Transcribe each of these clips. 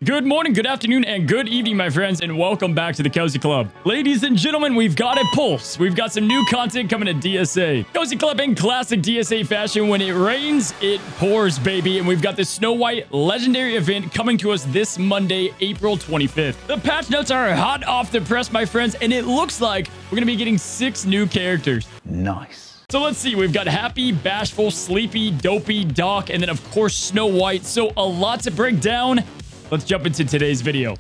Good morning, good afternoon, and good evening, my friends, and welcome back to the Cozy Club. Ladies and gentlemen, we've got a pulse. We've got some new content coming to DSA. Cozy Club in classic DSA fashion. When it rains, it pours, baby. And we've got the Snow White Legendary event coming to us this Monday, April 25th. The patch notes are hot off the press, my friends, and it looks like we're going to be getting 6 new characters. Nice. So let's see, we've got Happy, Bashful, Sleepy, Dopey, Doc, and then of course Snow White. So a lot to break down. Let's jump into today's video.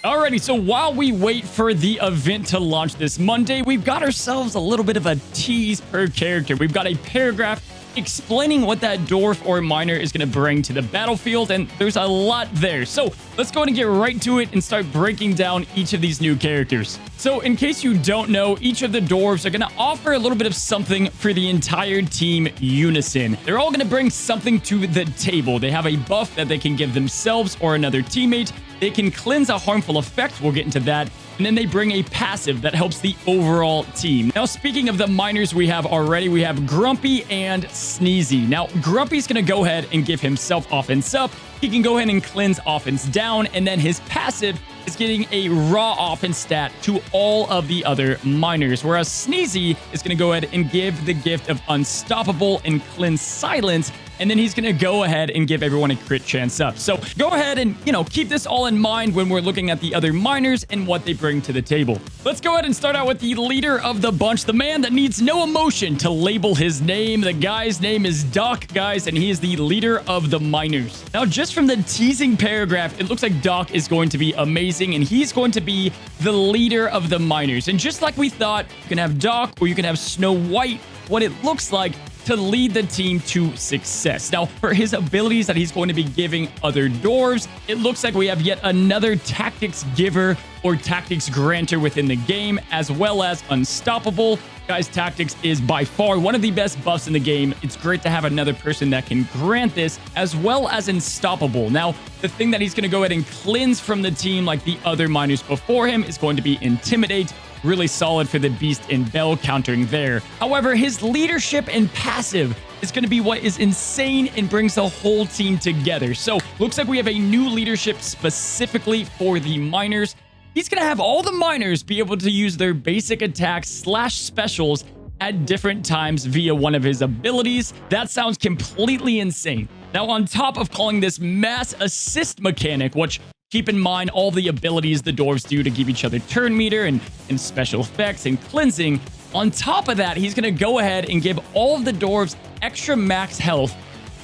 Alrighty, so while we wait for the event to launch this Monday, we've got ourselves a little bit of a tease per character. We've got a paragraph explaining what that dwarf or miner is going to bring to the battlefield, and there's a lot there. So let's go ahead and get right to it and start breaking down each of these new characters. So in case you don't know, each of the dwarves are going to offer a little bit of something for the entire team unison. They're all going to bring something to the table. They have a buff that they can give themselves or another teammate. They can cleanse a harmful effect. We'll get into that. And then they bring a passive that helps the overall team. Now, speaking of the miners we have already, we have Grumpy and Sneezy. Now, Grumpy's going to go ahead and give himself offense up. He can go ahead and cleanse offense down. And then his passive is getting a raw offense stat to all of the other miners. Whereas Sneezy is going to go ahead and give the gift of Unstoppable and Cleanse Silence. And then he's going to go ahead and give everyone a crit chance up. So go ahead and, keep this all in mind when we're looking at the other miners and what they bring to the table. Let's go ahead and start out with the leader of the bunch, the man that needs no emotion to label his name. The guy's name is Doc, guys, and he is the leader of the miners. Now, just from the teasing paragraph, it looks like Doc is going to be amazing, and he's going to be the leader of the miners. And just like we thought, you can have Doc or you can have Snow White. What it looks like to lead the team to success. Now, for his abilities that he's going to be giving other dwarves, it looks like we have yet another tactics giver or tactics granter within the game, as well as Unstoppable. Guys, tactics is by far one of the best buffs in the game. It's great to have another person that can grant this, as well as Unstoppable. Now, the thing that he's going to go ahead and cleanse from the team like the other miners before him is going to be Intimidate. Really solid for the Beast and Bell countering there. However, his leadership and passive is going to be what is insane and brings the whole team together. So, looks like we have a new leadership specifically for the miners. He's going to have all the miners be able to use their basic attacks / specials at different times via one of his abilities. That sounds completely insane. Now, on top of calling this mass assist mechanic, which keep in mind all the abilities the dwarves do to give each other turn meter and special effects and cleansing. On top of that, he's going to go ahead and give all of the dwarves extra max health.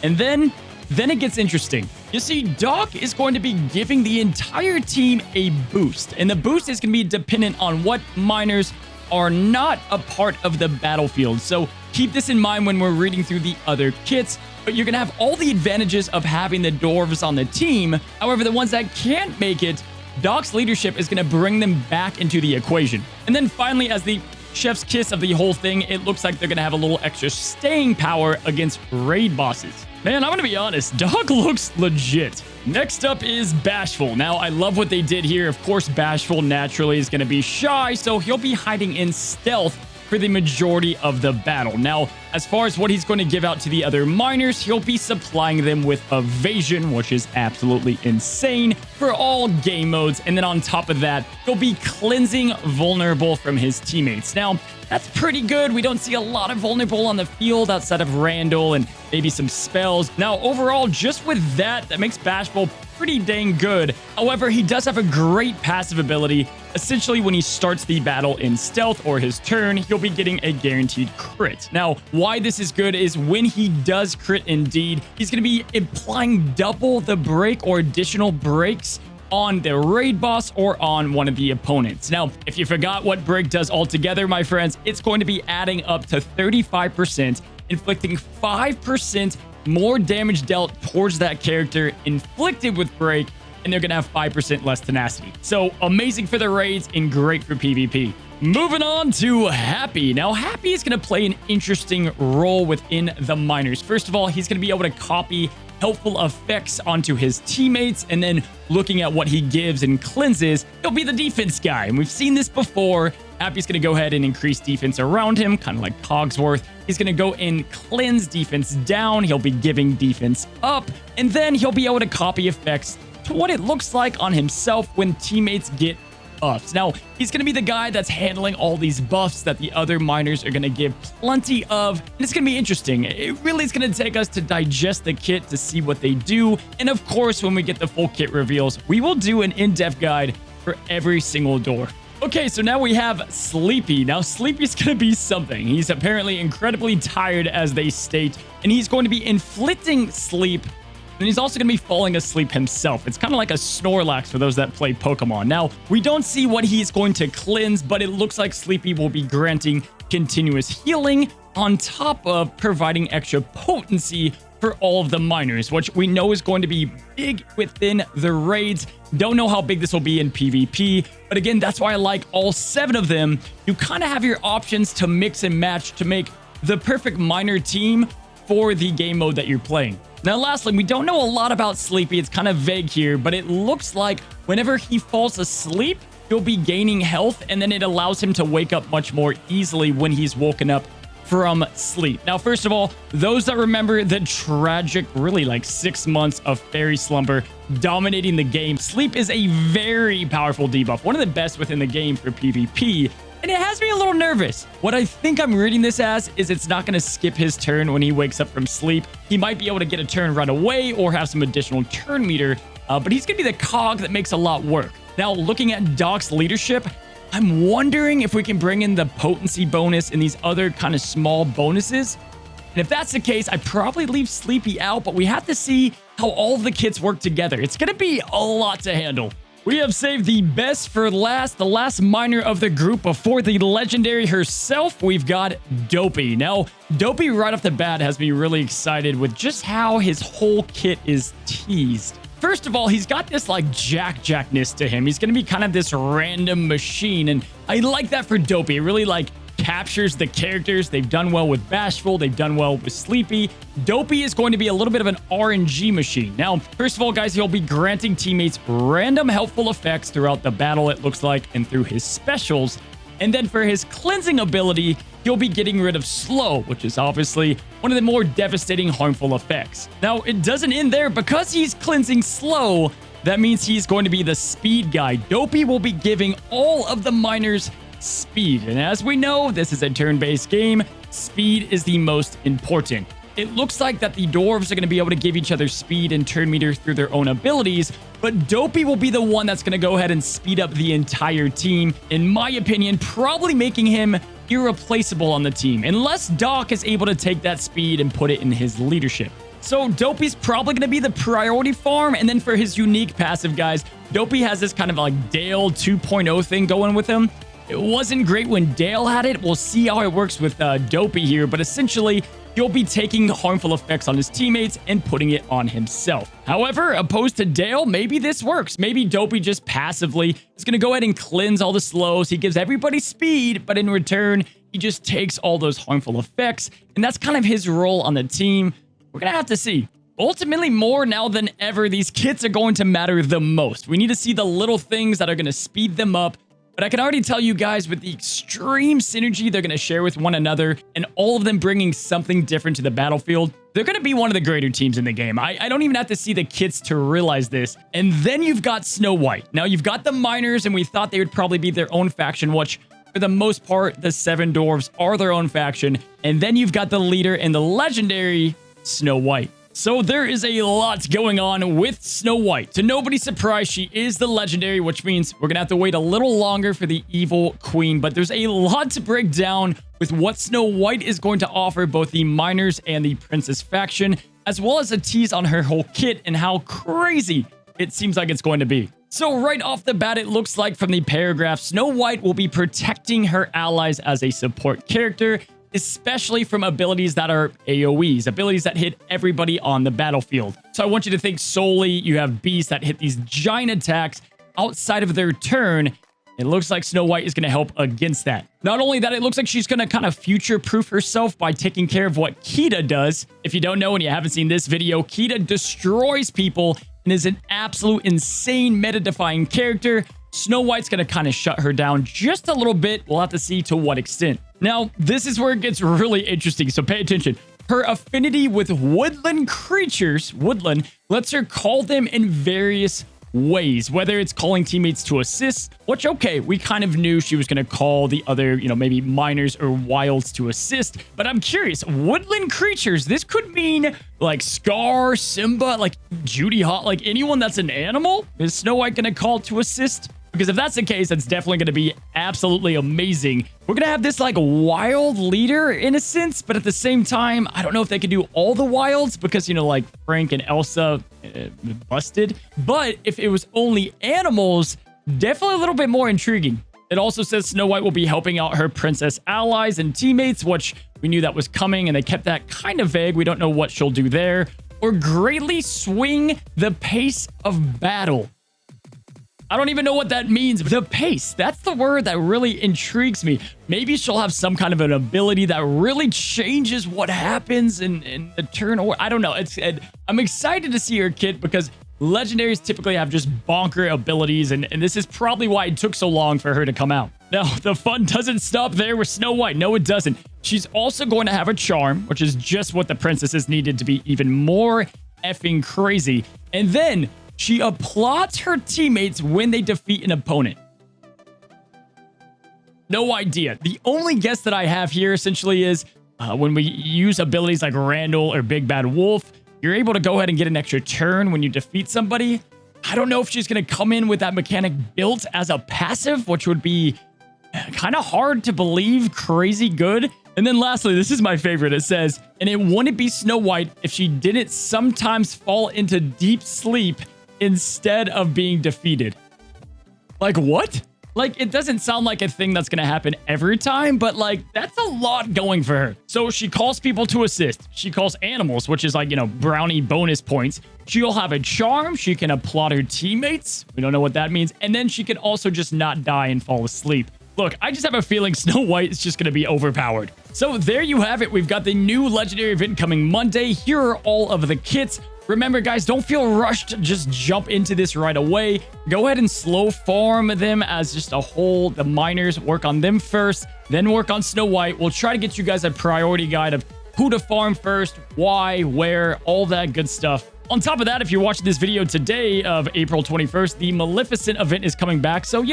And then it gets interesting. You see, Doc is going to be giving the entire team a boost. And the boost is going to be dependent on what miners are not a part of the battlefield. So keep this in mind when we're reading through the other kits. But you're going to have all the advantages of having the dwarves on the team. However, the ones that can't make it, Doc's leadership is going to bring them back into the equation. And then finally, as the chef's kiss of the whole thing, it looks like they're going to have a little extra staying power against raid bosses. Man, I'm going to be honest, Doc looks legit. Next up is Bashful. Now, I love what they did here. Of course, Bashful naturally is going to be shy, so he'll be hiding in stealth for the majority of the battle. Now, as far as what he's going to give out to the other miners, he'll be supplying them with evasion, which is absolutely insane for all game modes. And then on top of that, he'll be cleansing vulnerable from his teammates. Now, that's pretty good. We don't see a lot of vulnerable on the field outside of Randall and maybe some spells. Now, overall, just with that makes Bashful pretty dang good. However, he does have a great passive ability. Essentially, when he starts the battle in stealth or his turn, he'll be getting a guaranteed crit. Now, why this is good is when he does crit indeed, he's going to be implying double the break or additional breaks on the raid boss or on one of the opponents. Now, if you forgot what break does altogether, my friends, it's going to be adding up to 35%, inflicting 5% more damage dealt towards that character inflicted with break, and they're going to have 5% less tenacity. So amazing for the raids and great for PvP. Moving on to Happy. Now, Happy is going to play an interesting role within the miners. First of all, he's going to be able to copy helpful effects onto his teammates, and then looking at what he gives and cleanses, he'll be the defense guy. And we've seen this before. Happy's going to go ahead and increase defense around him, kind of like Cogsworth. He's going to go and cleanse defense down. He'll be giving defense up, and then he'll be able to copy effects to what it looks like on himself when teammates get buffs. Now, he's going to be the guy that's handling all these buffs that the other miners are going to give plenty of. And it's going to be interesting. It really is going to take us to digest the kit to see what they do. And of course, when we get the full kit reveals, we will do an in-depth guide for every single door. Okay, so now we have Sleepy. Now, Sleepy's going to be something. He's apparently incredibly tired, as they state, and he's going to be inflicting sleep. And he's also going to be falling asleep himself. It's kind of like a Snorlax for those that play Pokemon. Now, we don't see what he's going to cleanse, but it looks like Sleepy will be granting continuous healing on top of providing extra potency for all of the miners, which we know is going to be big within the raids. Don't know how big this will be in PvP, but again, that's why I like all 7 of them. You kind of have your options to mix and match to make the perfect miner team for the game mode that you're playing. Now, lastly, we don't know a lot about Sleepy. It's kind of vague here, but it looks like whenever he falls asleep, he'll be gaining health, and then it allows him to wake up much more easily when he's woken up from sleep. Now, first of all, those that remember the tragic, really like 6 months of Fairy Slumber dominating the game, sleep is a very powerful debuff, one of the best within the game for PvP. And it has me a little nervous. What I think I'm reading this as is it's not going to skip his turn when he wakes up from sleep. He might be able to get a turn right away or have some additional turn meter, but he's going to be the cog that makes a lot work. Now, looking at Doc's leadership, I'm wondering if we can bring in the potency bonus and these other kind of small bonuses. And if that's the case, I probably leave Sleepy out, but we have to see how all of the kits work together. It's going to be a lot to handle. We have saved the best for last, the last miner of the group before the legendary herself. We've got Dopey. Now, Dopey right off the bat has me really excited with just how his whole kit is teased. First of all, he's got this like jackness to him. He's going to be kind of this random machine, and I like that for Dopey. It really like captures the characters. They've done well with Bashful. They've done well with Sleepy. Dopey is going to be a little bit of an RNG machine. Now, first of all, guys, he'll be granting teammates random helpful effects throughout the battle, it looks like, and through his specials. And then for his cleansing ability, he'll be getting rid of slow, which is obviously one of the more devastating harmful effects. Now, it doesn't end there. Because he's cleansing slow, that means he's going to be the speed guy. Dopey will be giving all of the miners speed. And as we know, this is a turn-based game. Speed is the most important. It looks like that the Dwarves are going to be able to give each other speed and turn meter through their own abilities, but Dopey will be the one that's going to go ahead and speed up the entire team. In my opinion, probably making him irreplaceable on the team, unless Doc is able to take that speed and put it in his leadership. So Dopey's probably going to be the priority farm, and then for his unique passive, guys, Dopey has this kind of like Dale 2.0 thing going with him. It wasn't great when Dale had it. We'll see how it works with Dopey here, but essentially, he'll be taking harmful effects on his teammates and putting it on himself. However, opposed to Dale, maybe this works. Maybe Dopey just passively is going to go ahead and cleanse all the slows. He gives everybody speed, but in return, he just takes all those harmful effects, and that's kind of his role on the team. We're going to have to see. Ultimately, more now than ever, these kits are going to matter the most. We need to see the little things that are going to speed them up. But I can already tell you guys, with the extreme synergy they're going to share with one another and all of them bringing something different to the battlefield, they're going to be one of the greater teams in the game. I don't even have to see the kits to realize this. And then you've got Snow White. Now, you've got the miners, and we thought they would probably be their own faction, which for the most part, the 7 Dwarfs are their own faction. And then you've got the leader and the legendary Snow White. So there is a lot going on with Snow White. To nobody's surprise, she is the legendary, which means we're going to have to wait a little longer for the evil queen. But there's a lot to break down with what Snow White is going to offer both the miners and the princess faction, as well as a tease on her whole kit and how crazy it seems like it's going to be. So right off the bat, it looks like from the paragraph, Snow White will be protecting her allies as a support character, especially from abilities that are AoEs, abilities that hit everybody on the battlefield. So I want you to think solely you have beasts that hit these giant attacks outside of their turn. It looks like Snow White is going to help against that. Not only that, it looks like she's going to kind of future-proof herself by taking care of what Kita does. If you don't know and you haven't seen this video, Kita destroys people and is an absolute insane meta-defying character. Snow White's going to kind of shut her down just a little bit. We'll have to see to what extent. Now, this is where it gets really interesting, so pay attention. Her affinity with woodland creatures, woodland, lets her call them in various ways, whether it's calling teammates to assist, which, okay, we kind of knew she was going to call the other, maybe miners or wilds to assist, but I'm curious, woodland creatures, this could mean like Scar, Simba, like Judy Hot, like anyone that's an animal. Is Snow White going to call to assist? Because if that's the case, that's definitely going to be absolutely amazing. We're going to have this like wild leader in a sense, but at the same time, I don't know if they can do all the wilds because, like Frank and Elsa busted. But if it was only animals, definitely a little bit more intriguing. It also says Snow White will be helping out her princess allies and teammates, which we knew that was coming, and they kept that kind of vague. We don't know what she'll do there. Or greatly swing the pace of battle. I don't even know what that means. The pace, that's the word that really intrigues me. Maybe she'll have some kind of an ability that really changes what happens in the turn. Or I don't know. I'm excited to see her kit because legendaries typically have just bonker abilities. And this is probably why it took so long for her to come out. Now, the fun doesn't stop there with Snow White. No, it doesn't. She's also going to have a charm, which is just what the princesses needed to be even more effing crazy. And then she applauds her teammates when they defeat an opponent. No idea. The only guess that I have here essentially is when we use abilities like Randall or Big Bad Wolf, you're able to go ahead and get an extra turn when you defeat somebody. I don't know if she's going to come in with that mechanic built as a passive, which would be kind of hard to believe, crazy good. And then lastly, this is my favorite. It says, and it wouldn't be Snow White if she didn't sometimes fall into deep sleep instead of being defeated. Like, what? Like, it doesn't sound like a thing that's going to happen every time, but like, that's a lot going for her. So she calls people to assist. She calls animals, which is like, brownie bonus points. She'll have a charm. She can applaud her teammates. We don't know what that means. And then she can also just not die and fall asleep. Look, I just have a feeling Snow White is just going to be overpowered. So there you have it. We've got the new legendary event coming Monday. Here are all of the kits. Remember, guys, don't feel rushed. Just jump into this right away. Go ahead and slow farm them as just a whole. The miners, work on them first, then work on Snow White. We'll try to get you guys a priority guide of who to farm first, why, where, all that good stuff. On top of that, if you're watching this video today of April 21st, the Maleficent event is coming back. So,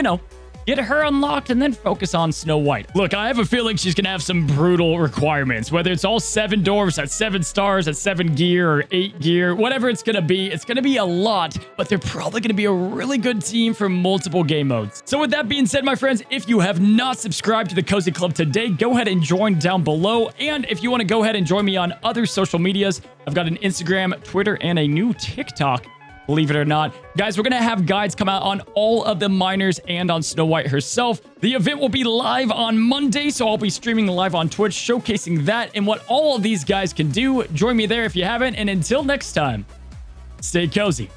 get her unlocked and then focus on Snow White. Look, I have a feeling she's going to have some brutal requirements, whether it's all 7 dwarves at 7 stars at 7 gear or 8 gear, whatever it's going to be. It's going to be a lot, but they're probably going to be a really good team for multiple game modes. So with that being said, my friends, if you have not subscribed to the Cozy Club today, go ahead and join down below. And if you want to go ahead and join me on other social medias, I've got an Instagram, Twitter, and a new TikTok. Believe it or not. Guys, we're going to have guides come out on all of the miners and on Snow White herself. The event will be live on Monday, so I'll be streaming live on Twitch, showcasing that and what all of these guys can do. Join me there if you haven't, and until next time, stay cozy.